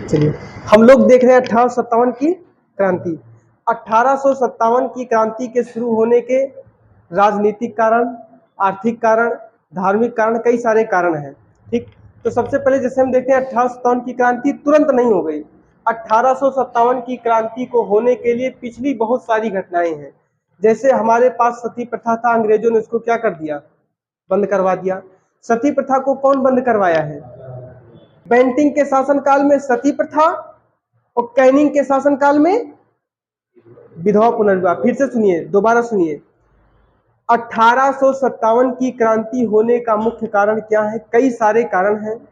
चलिए, हम लोग देख रहे हैं 1857 की क्रांति। 1857 की क्रांति के शुरू होने के राजनीतिक कारण, आर्थिक कारण, धार्मिक कारण, कई सारे कारण हैं। ठीक, तो सबसे पहले जैसे हम देखते हैं 1857 की क्रांति तुरंत नहीं हो गई। 1857 की क्रांति को होने के लिए पिछली बहुत सारी घटनाएं हैं। जैसे हमारे पास सती प्रथा था, अंग्रेजों ने उसको क्या कर दिया, बंद करवा दिया। सती प्रथा को कौन बंद करवाया है? बेंटिंग के शासनकाल में सती प्रथा और कैनिंग के शासनकाल में विधवा पुनर्विवाह। फिर से सुनिए, दोबारा सुनिए। 1857 की क्रांति होने का मुख्य कारण क्या है? कई सारे कारण हैं।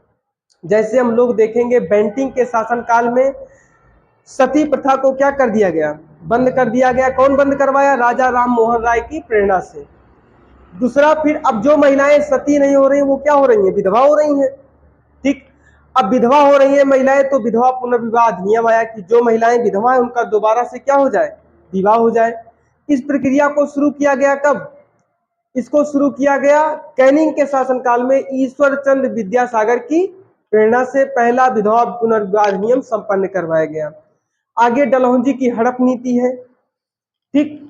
जैसे हम लोग देखेंगे, बेंटिंग के शासनकाल में सती प्रथा को क्या कर दिया गया, बंद कर दिया गया। कौन बंद करवाया? राजा राम मोहन राय की प्रेरणा से। दूसरा, फिर अब जो महिलाएं सती नहीं हो रही वो क्या हो रही हैं? विधवा हो रही हैं। ठीक, अब विधवा हो रही है महिलाएं, तो विधवा पुनर्विवाह अधिनियम आया कि जो महिलाएं विधवा है उनका दोबारा से क्या हो जाए, विवाह हो जाए। इस प्रक्रिया को शुरू किया गया कब? इसको शुरू किया गया कैनिंग के शासनकाल में। ईश्वर चंद्र विद्यासागर की प्रेरणा से पहला विधवा पुनर्विवाह अधिनियम संपन्न करवाया गया। आगे डलहौजी की हड़प नीति है। ठीक,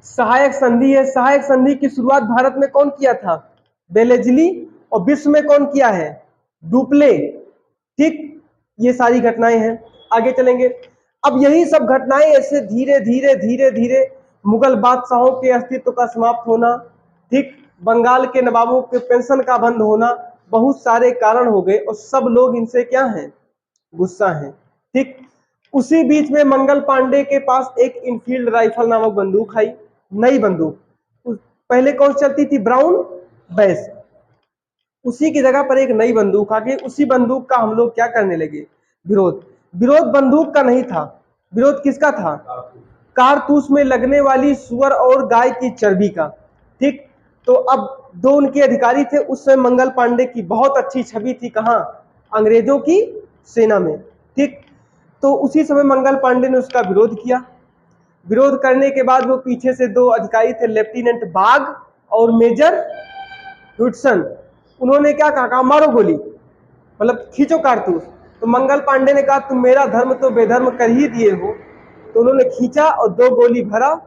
सहायक संधि है। सहायक संधि की शुरुआत भारत में कौन किया था? बेलेजली। और विश्व में कौन किया है? डुप्ले। ठीक, ये सारी घटनाएं हैं। आगे चलेंगे। अब यही सब घटनाएं ऐसे धीरे धीरे धीरे धीरे मुगल बादशाहों के अस्तित्व का समाप्त होना, ठीक, बंगाल के नवाबों के पेंशन का बंद होना, बहुत सारे कारण हो गए और सब लोग इनसे क्या हैं, गुस्सा हैं। ठीक, उसी बीच में मंगल पांडे के पास एक इनफील्ड राइफल नामक बंदूक आई, नई बंदूक। पहले कौन चलती थी? ब्राउन बैस। उसी की जगह पर एक नई बंदूक आ गई। उसी बंदूक का हम लोग क्या करने लगे, विरोध। विरोध बंदूक का नहीं था, विरोध किसका था? कारतूस में लगने वाली सुअर और गाय की चर्बी का। ठीक, तो अब दो उनके अधिकारी थे। उस समय मंगल पांडे की बहुत अच्छी छवि थी, कहां? अंग्रेजों की सेना में। ठीक, तो उसी समय मंगल पांडे ने उसका विरोध किया। विरोध करने के बाद वो पीछे से दो अधिकारी थे, लेफ्टिनेंट बाग और मेजर हुडसन। उन्होंने क्या कहा? मारो गोली, मतलब खींचो कारतूस। तो मंगल पांडे ने कहा तुम मेरा धर्म तो बेधर्म कर ही दिए हो। तो उन्होंने खींचा और दो गोली भरा,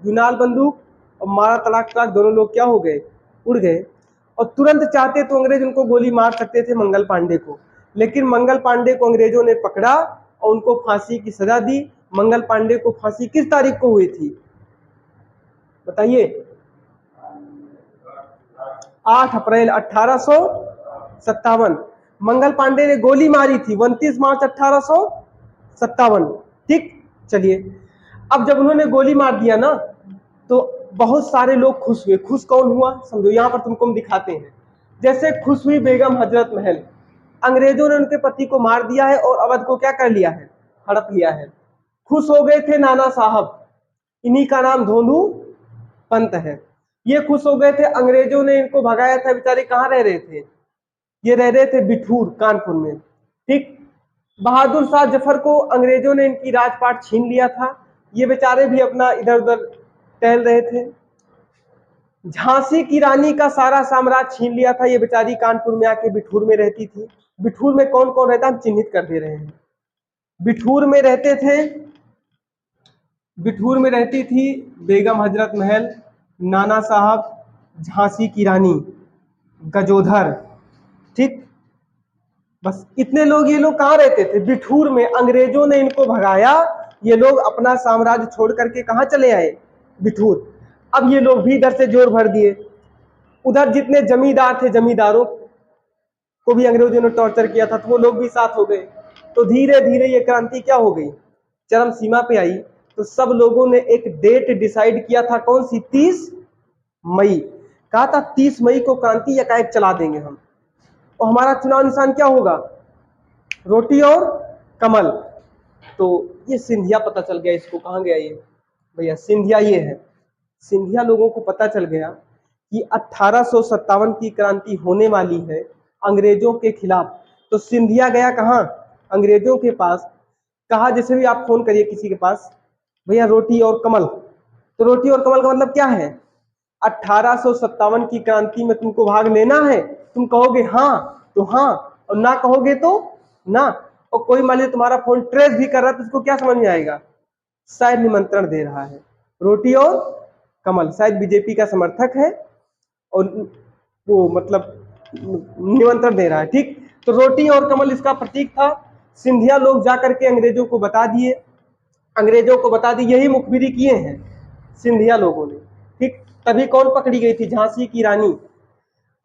जुनाल बंदूक, और मारा, तलाक तलाक, दोनों लोग क्या हो गए, उड़ गए। और तुरंत चाहते तो अंग्रेज उनको गोली मार सकते थे, मंगल पांडे को, लेकिन मंगल पांडे को अंग्रेजों ने पकड़ा और उनको फांसी की सजा दी। मंगल पांडे को फांसी किस तारीख को हुई थी, बताइए? 8 अप्रैल 1857। मंगल पांडे ने गोली मारी थी 29 मार्च 1857। ठीक, चलिए, अब जब उन्होंने गोली मार दिया ना, तो बहुत सारे लोग खुश हुए। खुश कौन हुआ, समझो, यहां पर तुमको हम दिखाते हैं। जैसे खुश हुई बेगम हजरत महल। अंग्रेजों ने उनके पति को मार दिया है और अवध को क्या कर लिया है, हड़प लिया है। खुश हो गए थे नाना साहब, इन्हीं का नाम धोंधू पंत है। ये खुश हो गए थे, अंग्रेजों ने इनको भगाया था। बेचारे कहाँ रह रहे थे? ये रह रहे थे बिठूर, कानपुर में। ठीक, बहादुर शाह जफर को अंग्रेजों ने इनकी राजपाट छीन लिया था। ये बेचारे भी अपना इधर उधर टहल रहे थे। झांसी की रानी का सारा साम्राज्य छीन लिया था। ये बेचारी कानपुर में आके बिठूर में रहती थी। बिठूर में कौन कौन रहता, हम चिन्हित कर दे रहे हैं। बिठूर में रहते थे, बिठूर में रहती थी बेगम हजरत महल, नाना साहब, झांसी की रानी, गजोधर। ठीक, बस इतने लोग। ये लोग कहाँ रहते थे? बिठूर में। अंग्रेजों ने इनको भगाया, ये लोग अपना साम्राज्य छोड़ करके कहाँ चले आए, बिठूर। अब ये लोग भी इधर से जोर भर दिए। उधर जितने जमींदार थे, जमींदारों को भी अंग्रेजों ने टॉर्चर किया था, तो वो लोग भी साथ हो गए। तो धीरे धीरे ये क्रांति क्या हो गई, चरम सीमा पे आई। तो सब लोगों ने एक डेट डिसाइड किया था, कौन सी? 30 मई। कहा था 30 मई को क्रांति एकाएक चला देंगे हम, और हमारा चुनाव निशान क्या होगा, रोटी और कमल। तो ये सिंधिया पता चल गया इसको, कहाँ गया ये भैया, सिंधिया ये है। सिंधिया लोगों को पता चल गया कि 1857 की क्रांति होने वाली है अंग्रेजों के खिलाफ। तो सिंधिया गया कहाँ, अंग्रेजों के पास। कहा जैसे भी आप फोन करिए किसी के पास, भैया रोटी और कमल। तो रोटी और कमल का मतलब क्या है? 1857 की क्रांति में तुमको भाग लेना है। तुम कहोगे हाँ तो हाँ, और ना कहोगे तो ना। और कोई मान लीजिए तुम्हारा फोन ट्रेस भी कर रहा है तो उसको क्या समझ में आएगा, शायद निमंत्रण दे रहा है। रोटी और कमल शायद बीजेपी का समर्थक है और वो मतलब निमंत्रण दे रहा है, ठीक। तो रोटी और कमल इसका प्रतीक था। सिंधिया लोग जाकर के अंग्रेजों को बता दिए, अंग्रेजों को बता दी, यही मुखबिरी किए हैं सिंधिया लोगों ने, ठीक। तभी कौन पकड़ी गई थी, झांसी की रानी।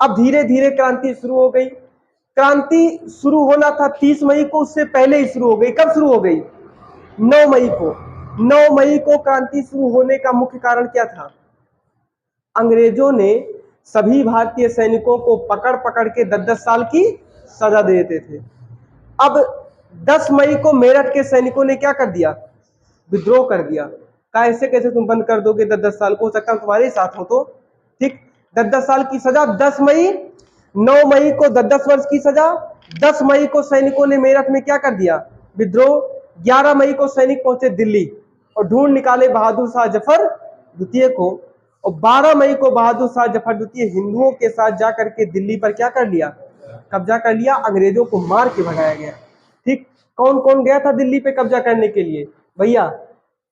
अब धीरे धीरे क्रांति शुरू हो गई। क्रांति शुरू होना था 30 मई को, उससे पहले ही शुरू हो गई। कब शुरू हो गई, 9 मई को। 9 मई को क्रांति शुरू होने का मुख्य कारण क्या था, अंग्रेजों ने सभी भारतीय सैनिकों को पकड़ पकड़ के 10-10 साल की सजा दे देते थे। अब 10 मई को मेरठ के सैनिकों ने क्या कर दिया, विद्रोह कर दिया। कहा ऐसे कैसे तुम बंद कर दोगे 10-10 साल को, हो सकता है तुम्हारे साथ हो तो, ठीक। 10-10 साल की सजा, 10 मई, 9 मई को 10-10 वर्ष की सजा। 10 मई को सैनिकों ने मेरठ में क्या कर दिया, विद्रोह। 11 मई को सैनिक पहुंचे दिल्ली और ढूंढ निकाले बहादुर शाह जफर द्वितीय को। और 12 मई को बहादुर शाह जफर द्वितीय हिंदुओं के साथ जाकर के दिल्ली पर क्या कर लिया, कब्जा कर लिया। अंग्रेजों को मार के भगाया गया, ठीक। कौन कौन गया था दिल्ली पे कब्जा करने के लिए भैया,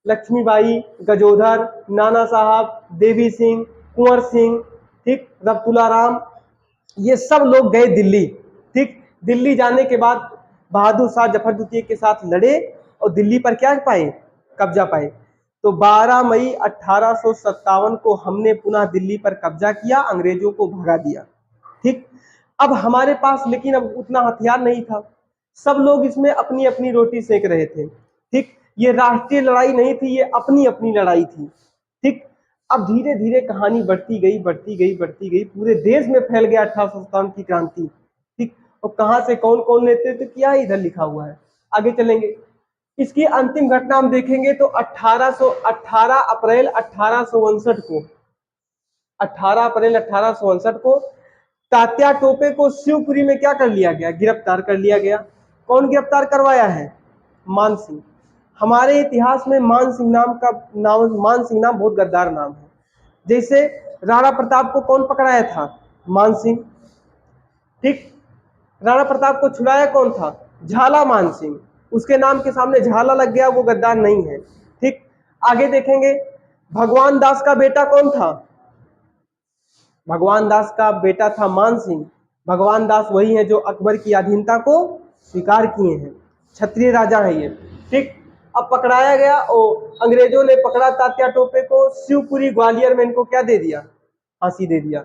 लक्ष्मीबाई, गजोधर, नाना साहब, देवी सिंह, कुंवर सिंह, ठीक, रतुलाराम, ये सब लोग गए दिल्ली, ठीक। दिल्ली जाने के बाद बहादुर शाह जफर द्वितीय के साथ लड़े और दिल्ली पर क्या पाए, कब्जा पाए। तो 12 मई 1857 को हमने पुनः दिल्ली पर कब्जा किया, अंग्रेजों को भगा दिया, ठीक। अब हमारे पास लेकिन अब उतना हथियार नहीं था, सब लोग इसमें अपनी अपनी रोटी सेक रहे थे, ठीक। ये राष्ट्रीय लड़ाई नहीं थी, ये अपनी अपनी लड़ाई थी, ठीक। अब धीरे धीरे कहानी बढ़ती गई बढ़ती गई बढ़ती गई, पूरे देश में फैल गया 1857 की क्रांति, ठीक। और कहां से कौन कौन नेतृत्व किया इधर लिखा हुआ है, आगे चलेंगे। इसकी अंतिम घटना हम देखेंगे तो 1818 अप्रैल 1859 को, 18 अप्रैल 1859 को तात्या टोपे को शिवपुरी में क्या कर लिया गया, गिरफ्तार कर लिया गया। कौन गिरफ्तार करवाया है, मान सिंह। हमारे इतिहास में मान सिंह नाम बहुत गद्दार नाम है। जैसे राणा प्रताप को कौन पकड़ाया था, मान सिंह, ठीक। राणा प्रताप को छुड़ाया कौन था, झाला मान सिंह। उसके नाम के सामने झाला लग गया, वो गद्दार नहीं है, ठीक। आगे देखेंगे, भगवान दास का बेटा कौन था, भगवान दास का बेटा था मान सिंह। भगवान दास वही है जो अकबर की अधीनता को स्वीकार किए हैं, क्षत्रिय राजा है ये, ठीक। अब पकड़ाया गया और अंग्रेजों ने पकड़ा तात्या टोपे को, शिवपुरी ग्वालियर में इनको क्या दे दिया, फांसी दे दिया।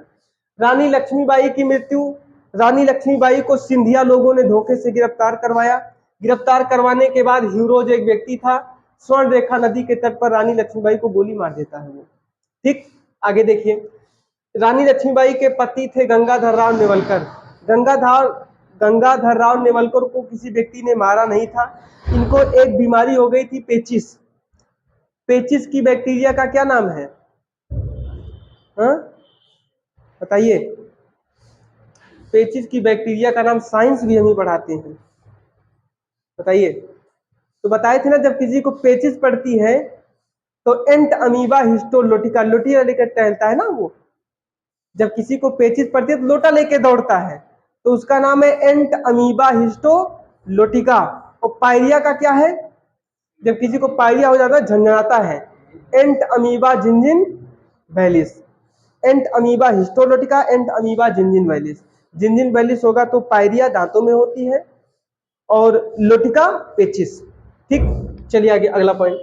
रानी लक्ष्मीबाई की मृत्यु, रानी लक्ष्मीबाई को सिंधिया लोगों ने धोखे से गिरफ्तार करवाया। गिरफ्तार करवाने के बाद हीरोज एक व्यक्ति था, स्वर्ण रेखा नदी के तट पर रानी लक्ष्मीबाई को गोली मार देता है वो, ठीक। आगे देखिए, रानी लक्ष्मीबाई के पति थे गंगाधर राव नेवलकर। गंगाधर राव नेवलकर को किसी व्यक्ति ने मारा नहीं था, इनको एक बीमारी हो गई थी, पेचिस। पेचिस की बैक्टीरिया का क्या नाम है, हाँ बताइए। पेचिस की बैक्टीरिया का नाम साइंस भी हम ही पढ़ाते हैं, बताइए। तो बताए थे ना, जब किसी को पेचिस पड़ती है तो एंट अमीबा हिस्टोलोटिका, लोटिया लेकर टहलता है ना वो, जब किसी को पेचिस पड़ती है तो लोटा लेके दौड़ता है, तो उसका नाम है एंट अमीबा हिस्टोलोटिका। और पायरिया का क्या है, जब किसी को पायरिया हो जाता है, झंझनाता है, एंट अमीबा जिंजिन वैलिस। एंट अमीबा हिस्टोलोटिका, एंट अमीबा जिंजिन वैलिस। जिंजिन वैलिस होगा तो पायरिया दांतों में होती है और लोटिका पेचिस, ठीक। चलिए आगे अगला पॉइंट,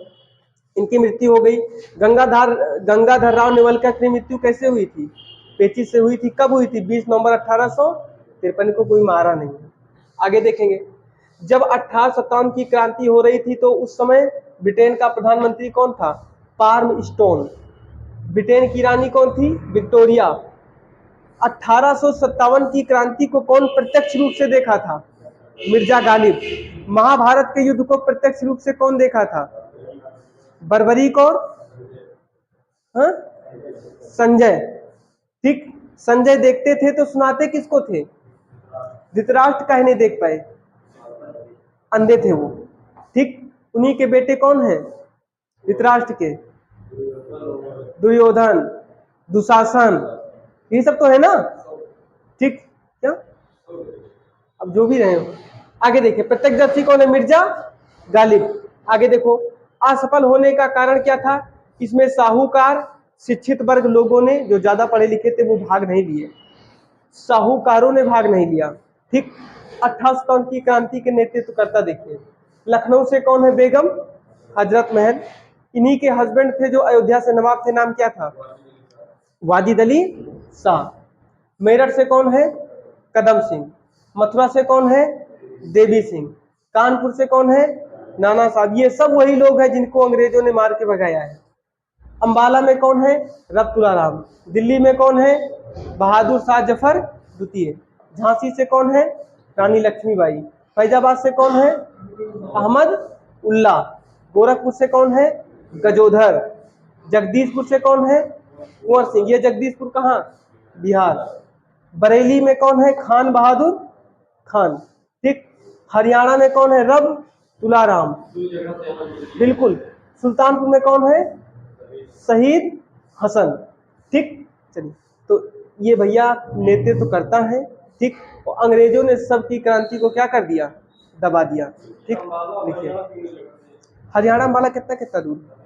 इनकी मृत्यु हो गई। गंगाधर राव नेवलकर की मृत्यु कैसे हुई थी, पेचिस से हुई थी। कब हुई थी, 20 नवंबर 1853 को, कोई मारा नहीं। आगे देखेंगे, जब 1857 की क्रांति हो रही थी तो उस समय ब्रिटेन का प्रधानमंत्री कौन था, पार्म स्टोन। ब्रिटेन की रानी कौन थी, विक्टोरिया। 1857 की क्रांति को कौन प्रत्यक्ष रूप से देखा था, मिर्जा गालिब। महाभारत के युद्ध को प्रत्यक्ष रूप से कौन देखा था, बर्बरीक और हाँ? संजय, ठीक। संजय देखते थे तो सुनाते किसको थे, धृतराष्ट्र काहे नहीं देख पाए, अंधे थे वो, ठीक। उन्हीं के बेटे कौन है, धृतराष्ट्र के, दुर्योधन, दुशासन, ये सब तो है ना, ठीक। क्या अब जो भी रहे हो। आगे देखिए, प्रत्यक्षदर्शी कौन है? मिर्जा गालिब। आगे देखो, असफल होने का कारण क्या था? इसमें साहूकार, शिक्षित वर्ग लोगों ने, जो ज्यादा पढ़े लिखे थे वो भाग नहीं लिए, साहूकारों ने भाग नहीं लिया। ठीक। 1857 की क्रांति के नेतृत्व करता देखिए, लखनऊ से कौन है? बेगम हजरत महल। इन्हीं के हस्बैंड थे जो अयोध्या से नवाब थे, नाम क्या था? वाजिद अली शाह। मेरठ से कौन है? कदम सिंह। मथुरा से कौन है? देवी सिंह। कानपुर से कौन है? नाना साहब। ये सब वही लोग हैं जिनको अंग्रेजों ने मार के भगाया है। अंबाला में कौन है? रब तुलाराम। दिल्ली में कौन है? बहादुर शाह जफर द्वितीय। झांसी से कौन है? रानी लक्ष्मीबाई। फैजाबाद से कौन है? अहमद उल्ला। गोरखपुर से कौन है? गजोधर। जगदीशपुर से कौन है? कुंवर सिंह। ये जगदीशपुर कहाँ? बिहार। बरेली में कौन है? खान बहादुर खान। ठीक। हरियाणा में कौन है? रब तुलाराम। बिल्कुल। सुल्तानपुर में कौन है? शहीद हसन। ठीक। चलिए, तो ये भैया नेतृत्व करता है। ठीक। और अंग्रेजों ने सबकी क्रांति को क्या कर दिया? दबा दिया। ठीक। लिखिए, हरियाणा अंबाला कितना कितना दूर?